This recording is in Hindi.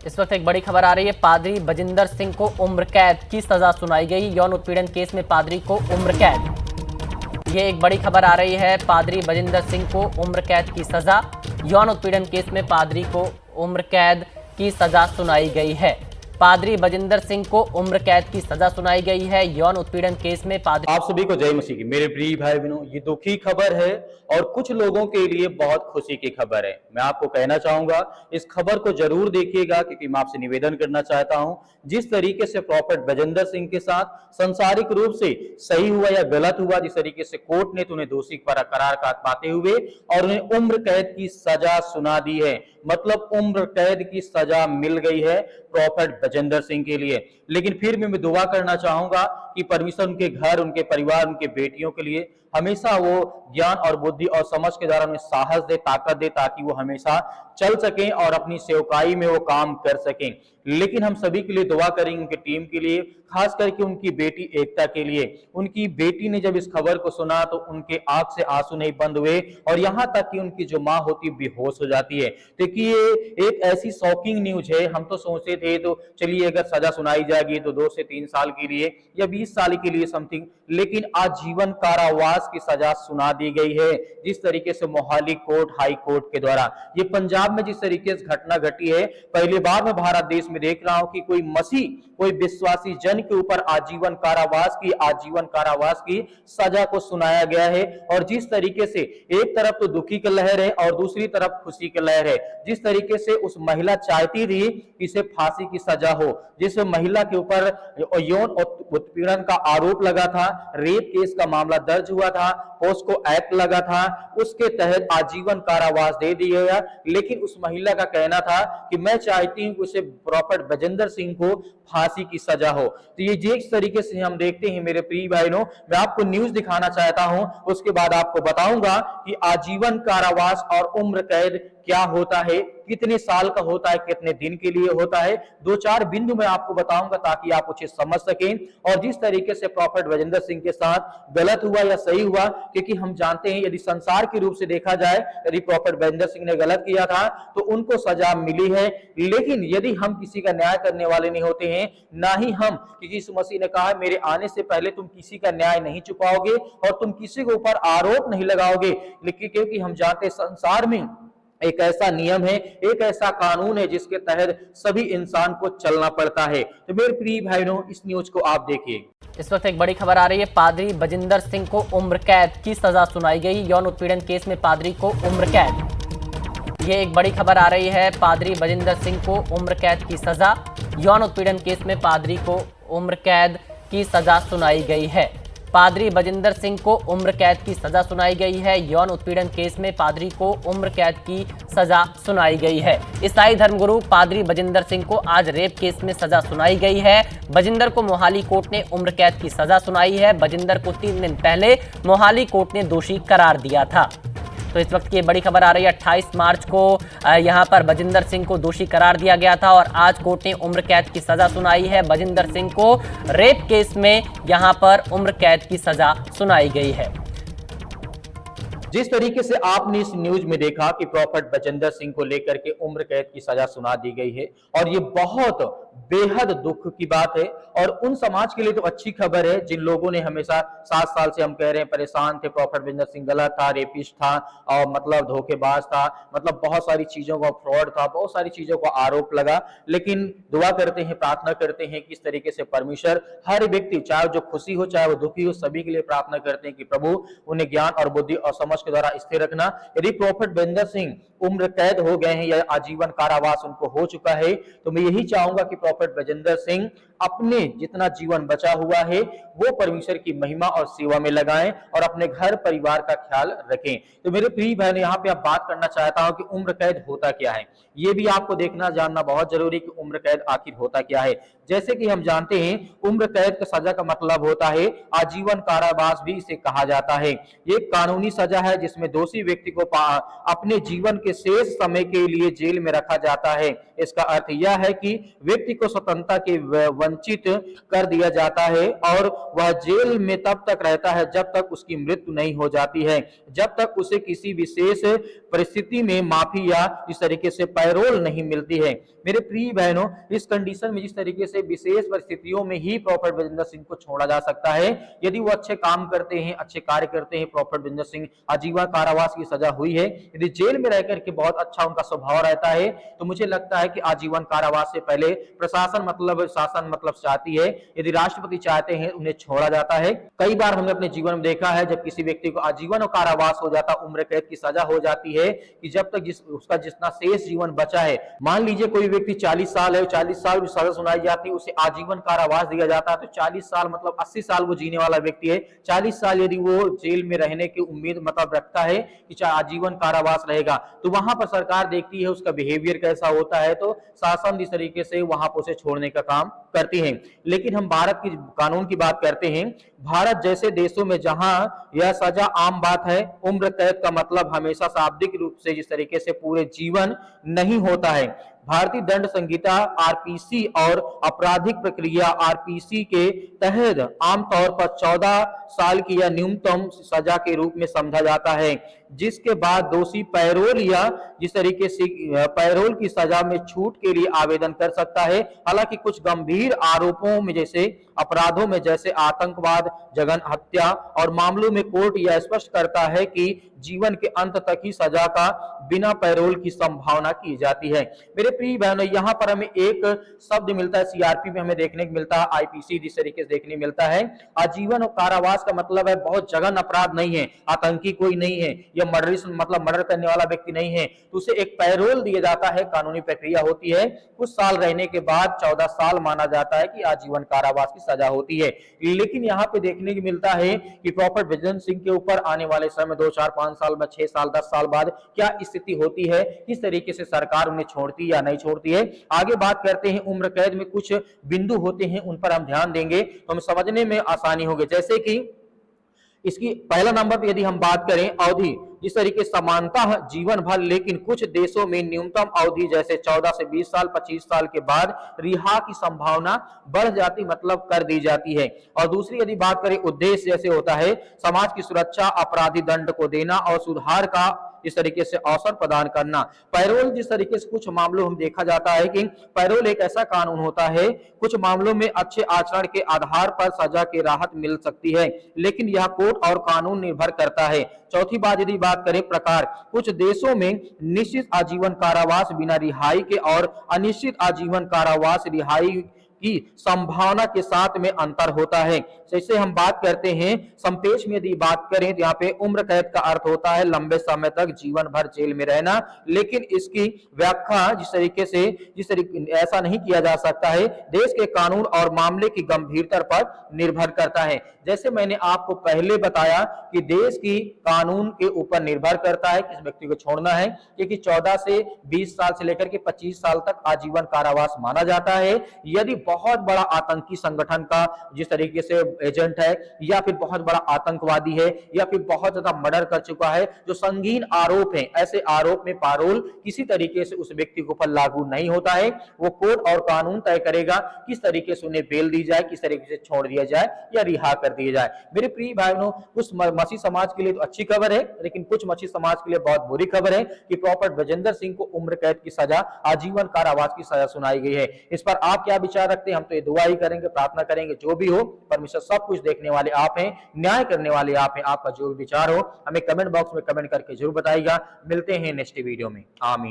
इस वक्त एक बड़ी खबर आ रही है। पादरी बजिंदर सिंह को उम्र कैद की सजा सुनाई गई। यौन उत्पीड़न केस में पादरी को उम्र कैद। ये एक बड़ी खबर आ रही है। पादरी बजिंदर सिंह को उम्र कैद की सजा। यौन उत्पीड़न केस में पादरी को उम्र कैद की सजा सुनाई गई है। पादरी बजिंदर सिंह को उम्र कैद की सजा सुनाई गई है। यौन उत्पीड़न केस में पादरी। आप सभी को जय मसीह की। मेरे प्रिय भाई बहनों, ये दुखी खबर है और कुछ लोगों के लिए बहुत खुशी की खबर है। मैं आपको कहना चाहूंगा, इस खबर को जरूर देखिएगा, क्योंकि मैं आपसे निवेदन करना चाहता हूं, जिस तरीके से प्रॉफेट बजिंदर सिंह के साथ संसारिक रूप से सही हुआ या गलत हुआ, जिस तरीके से कोर्ट ने उन्हें दोषी करार पाते हुए और उन्हें उम्र कैद की सजा सुना दी है। मतलब उम्र कैद की सजा मिल गई है प्रॉफेट बजिंदर सिंह के लिए। लेकिन फिर भी मैं दुआ करना चाहूंगा कि परमेश्वर उनके घर, उनके परिवार, उनके बेटियों के लिए हमेशा वो ज्ञान और बुद्धि और समझ के द्वारा उन्हें साहस दे, ताकत दे, ताकि वो हमेशा चल सकें और अपनी सेवकाई में वो काम कर सकें। लेकिन हम सभी के लिए दुआ करेंगे, उनकी टीम के लिए, खास करके उनकी बेटी एकता के लिए। उनकी बेटी ने जब इस खबर को सुना तो उनके आंख से आंसू नहीं बंद हुए और यहां तक कि उनकी जो मां होती है बेहोश हो जाती है। देखिए, ये एक ऐसी शॉकिंग न्यूज है। हम तो सोचते थे तो चलिए अगर सजा सुनाई जाएगी तो 2 से 3 साल के लिए या 20 साल के लिए समथिंग, लेकिन आजीवन कारावास की सजा सुना दी गई है। जिस तरीके से मोहाली कोर्ट, हाई कोर्ट के द्वारा ये पंजाब में जिस तरीके से घटना घटी है, पहली बार मैं भारत देश में देख रहा हूं कि कोई मसीह, कोई विश्वासी जन के ऊपर आजीवन कारावास की सजा को सुनाया गया है। और जिस तरीके से एक तरफ तो दुखी की लहर है और दूसरी तरफ खुशी की लहर है। जिस तरीके से उस महिला चाहती थी कि इसे फांसी की सजा हो, जिस महिला के ऊपर यौन उत्पीड़न का आरोप लगा था, रेप केस का मामला दर्ज हुआ था, पोस्को एक्ट लगा था, उसके तहत आजीवन कारावास दे दिया गया। लेकिन उस महिला का कहना था कि मैं चाहती हूं कि उसे प्रॉफेट बजिंदर सिंह को फांसी की सजा हो। तो ये जिस तरीके से हम देखते हैं मेरे प्रिय भाइयों, मैं आपको न्यूज दिखाना चाहता हूं, उसके बाद आपको बताऊंगा कि आजीवन कारावास और उम्र कैद क्या होता है, कितने साल का होता है, कितने दिन के लिए होता है। 2-4 बिंदु मैं आपको बताऊंगा ताकि आप उसे समझ सकें। और जिस तरीके से प्रॉफेट बजिंदर सिंह के साथ गलत हुआ या सही हुआ, क्योंकि हम जानते हैं यदि संसार के रूप से देखा जाए, यदि प्रॉफेट बजिंदर सिंह ने गलत किया था तो उनको सजा मिली है। लेकिन यदि हम किसी का न्याय करने वाले नहीं होते हैं, ना ही हम, क्योंकि यीशु मसीह ने कहा मेरे आने से पहले तुम किसी का न्याय नहीं चुकाओगे और तुम किसी के ऊपर आरोप नहीं लगाओगे। लेकिन क्योंकि हम जानते हैं संसार में एक ऐसा नियम है, एक ऐसा कानून है जिसके तहत सभी इंसान को चलना पड़ता है। तो मेरे प्रिय भाइयों, इस न्यूज को आप देखिए। इस वक्त एक बड़ी खबर आ रही है। पादरी बजिंदर सिंह को उम्र कैद की सजा सुनाई गई। यौन उत्पीड़न केस में पादरी को उम्र कैद। ये एक बड़ी खबर आ रही है। पादरी बजिंदर सिंह को उम्र कैद की सजा। यौन उत्पीड़न केस में पादरी को उम्र कैद की सजा सुनाई गई है। पादरी बजिंदर सिंह को उम्र कैद की सजा सुनाई गई है। यौन उत्पीड़न केस में पादरी को उम्र कैद की सजा सुनाई गई है। ईसाई धर्मगुरु पादरी बजिंदर सिंह को आज रेप केस में सजा सुनाई गई है। बजिंदर को मोहाली कोर्ट ने उम्र कैद की सजा सुनाई है। बजिंदर को 3 दिन पहले मोहाली कोर्ट ने दोषी करार दिया था। तो इस वक्त की बड़ी खबर आ रही है। 28 मार्च को यहां पर बजिंदर सिंह को दोषी करार दिया गया था और आज कोर्ट ने उम्र कैद की सजा सुनाई है। बजिंदर सिंह को रेप केस में यहां पर उम्र कैद की सजा सुनाई गई है। जिस तरीके से आपने इस न्यूज में देखा कि प्रॉफेट बजिंदर सिंह को लेकर के उम्र कैद की सजा सुना दी गई है, और ये बहुत बेहद दुख की बात है। और उन समाज के लिए तो अच्छी खबर है जिन लोगों ने हमेशा 7 साल से हम कह रहे हैं परेशान थे, प्रॉफेट बजिंदर सिंह गलत था, रेपिस्ट था और मतलब धोखेबाज था, मतलब बहुत सारी चीजों का फ्रॉड था, बहुत सारी चीजों का आरोप लगा। लेकिन दुआ करते हैं, प्रार्थना करते हैं कि इस तरीके से परमेश्वर हर व्यक्ति, चाहे जो खुशी हो चाहे वो दुखी हो, सभी के लिए प्रार्थना करते हैं कि प्रभु उन्हें ज्ञान और बुद्धि और समझ के द्वारा स्थिर रखना। यदि प्रॉफेट बजिंदर सिंह उम्र कैद हो गए हैं या आजीवन कारावास उनको हो चुका है, तो मैं यही चाहूंगा कि प्रॉफेट बजिंदर सिंह अपने जितना जीवन बचा हुआ है वो परमेश्वर की महिमा और सेवा में लगाएं और अपने घर परिवार का ख्याल रखें। तो मेरे प्रिय बहन, यहाँ पे आप बात करना चाहता हूं कि उम्र कैद होता क्या है। ये भी आपको देखना जानना बहुत जरूरी कि उम्र कैद आखिर होता क्या है। जैसे कि हम जानते हैं, उम्र कैद का सजा का मतलब होता है आजीवन कारावास, भी इसे कहा जाता है। ये कानूनी सजा है जिसमें दोषी व्यक्ति को अपने जीवन के शेष समय के लिए जेल में रखा जाता है। इसका अर्थ यह है कि व्यक्ति व्यक्ति को स्वतंत्रता के वंचित कर दिया जाता है और वह जेल में तब तक रहता है जब तक उसकी मृत्यु नहीं हो जाती है, जब तक उसे किसी विशेष परिस्थिति में माफी या इस तरीके से पैरोल नहीं मिलती है। मेरे प्रिय बहनों, इस कंडीशन में जिस तरीके से विशेष परिस्थितियों में ही प्रॉफेट बजिंदर सिंह को छोड़ा जा सकता है, यदि वो अच्छे काम करते हैं, अच्छे कार्य करते हैं। प्रॉफेट बजिंदर सिंह आजीवन कारावास की सजा हुई है, यदि जेल में रहकर के बहुत अच्छा उनका स्वभाव रहता है तो मुझे लगता है कि आजीवन कारावास से पहले प्रशासन मतलब शासन मतलब चाहती है, यदि राष्ट्रपति चाहते हैं उन्हें छोड़ा जाता है। कई बार हमने अपने जीवन में देखा है जब किसी व्यक्ति को आजीवन कारावास हो जाता, उम्र कैद की सजा हो जाती है कि जब तक उसका जितना शेष जीवन बचा है, मान लीजिए कोई व्यक्ति 40 साल है, 40 साल भी सजा सुनाई जाती है, उसे आजीवन कारावास दिया जाता है, तो 40 साल मतलब 80 साल वो जीने वाला व्यक्ति है। 40 साल यदि वो जेल में रहने की उम्मीद मतलब रखता है कि चाहे आजीवन कारावास रहेगा, तो वहां पर सरकार देखती है उसका बिहेवियर कैसा होता है, तो शासन इस तरीके से वहां पर उसे छोड़ने का काम करती है। लेकिन हम भारत की कानून की बात करते हैं, भारत जैसे देशों में जहां यह सजा आम बात है, उम्र कैद का मतलब हमेशा शाब्दिक रूप से जिस तरीके से पूरे जीवन नहीं होता है। भारतीय दंड संहिता आरपीसी और आपराधिक प्रक्रिया आरपीसी के तहत आमतौर पर 14 साल की या न्यूनतम सजा के रूप में समझा जाता है, जिसके बाद दोषी पैरोल या जिस तरीके से पैरोल की सजा में छूट के लिए आवेदन कर सकता है। हालांकि कुछ गंभीर आरोपों में जैसे अपराधों में जैसे आतंकवाद, जघन्य हत्या और मामलों में कोर्ट यह स्पष्ट करता है कि जीवन के अंत तक ही सजा का बिना पैरोल की संभावना की जाती है। मेरे प्रिय बहनों, यहाँ पर हमें एक शब्द मिलता है, सीआरपी में हमें देखने को मिलता है, आईपीसी जिस तरीके से देखने मिलता है, आजीवन और कारावास का मतलब है बहुत जघन्य अपराध नहीं है, आतंकी कोई नहीं है या मर्डरिस्ट मतलब मर्डर करने वाला व्यक्ति नहीं है, तो उसे एक पैरोल दिया जाता है, कानूनी प्रक्रिया होती है, कुछ साल रहने के बाद 14 साल माना जाता है कि आजीवन कारावास की सजा होती है। लेकिन यहाँ पे देखने को मिलता है कि प्रॉफेट बजिंदर सिंह के ऊपर आने वाले समय 2, 4, 5 साल में 6 साल 10 साल बाद क्या स्थिति होती है, किस तरीके से सरकार उन्हें छोड़ती या नहीं छोड़ती है। आगे बात करते हैं, उम्र कैद में कुछ बिंदु होते हैं, उन पर हम ध्यान देंगे तो हमें समझने में आसानी होगी। जैसे कि इसकी पहला नंबर पर यदि हम बात करें अवधि, जिस तरीके समानता जीवन भर, लेकिन कुछ देशों में न्यूनतम अवधि जैसे 14 से 20 साल 25 साल के बाद रिहा की संभावना बढ़ जाती मतलब कर दी जाती है। और दूसरी यदि बात करें उद्देश्य जैसे होता है समाज की सुरक्षा, अपराधी दंड को देना और सुधार का इस तरीके से अवसर प्रदान करना। पैरोल जिस तरीके से कुछ मामलों में देखा जाता है कि पैरोल एक ऐसा कानून होता है, कुछ मामलों में अच्छे आचरण के आधार पर सजा की राहत मिल सकती है, लेकिन यह कोर्ट और कानून निर्भर करता है। चौथी बात यदि बात करें प्रकार, कुछ देशों में निश्चित आजीवन कारावास बिना रिहाई के और अनिश्चित आजीवन कारावास रिहाई की संभावना के साथ में अंतर होता है। जैसे हम बात करते हैं संपेश में यदि बात करें तो यहाँ पे उम्र कैद का अर्थ होता है लंबे समय तक जीवन भर जेल में रहना, लेकिन इसकी व्याख्या जिस तरीके ऐसा नहीं किया जा सकता है, देश के कानून और मामले की गंभीरता पर निर्भर करता है। जैसे मैंने आपको पहले बताया कि देश की कानून के ऊपर निर्भर करता है किस व्यक्ति को छोड़ना है, क्योंकि 14 से 20 साल से लेकर के 25 साल तक आजीवन कारावास माना जाता है। यदि बहुत बड़ा आतंकी संगठन का जिस तरीके से एजेंट है, या फिर बहुत बड़ा आतंकवादी है, या फिर बहुत ज्यादा मर्डर कर चुका है, जो संगीन आरोप है, ऐसे आरोप में पैरोल किसी तरीके से उस व्यक्ति के ऊपर लागू नहीं होता है। वो कोर्ट और कानून तय करेगा किस तरीके से उन्हें बेल दी जाए, किस तरीके से छोड़ दिया जाए या रिहा कर दिया जाए। मेरे प्रिय भाइयों, कुछ मसीह समाज के लिए तो अच्छी खबर है, लेकिन कुछ मसीह समाज के लिए बहुत बुरी खबर है कि प्रॉफेट बजिंदर सिंह को उम्र कैद की सजा, आजीवन कारावास की सजा सुनाई गई है। इस पर आप क्या विचार रखते हैं? हम तो ये दुआ ही करेंगे, प्रार्थना करेंगे, जो भी हो परमेश्वर सब कुछ देखने वाले आप हैं, न्याय करने वाले आप हैं। आपका जो भी विचार हो हमें कमेंट बॉक्स में कमेंट करके जरूर बताइएगा। मिलते हैं नेक्स्ट वीडियो में। आमीन।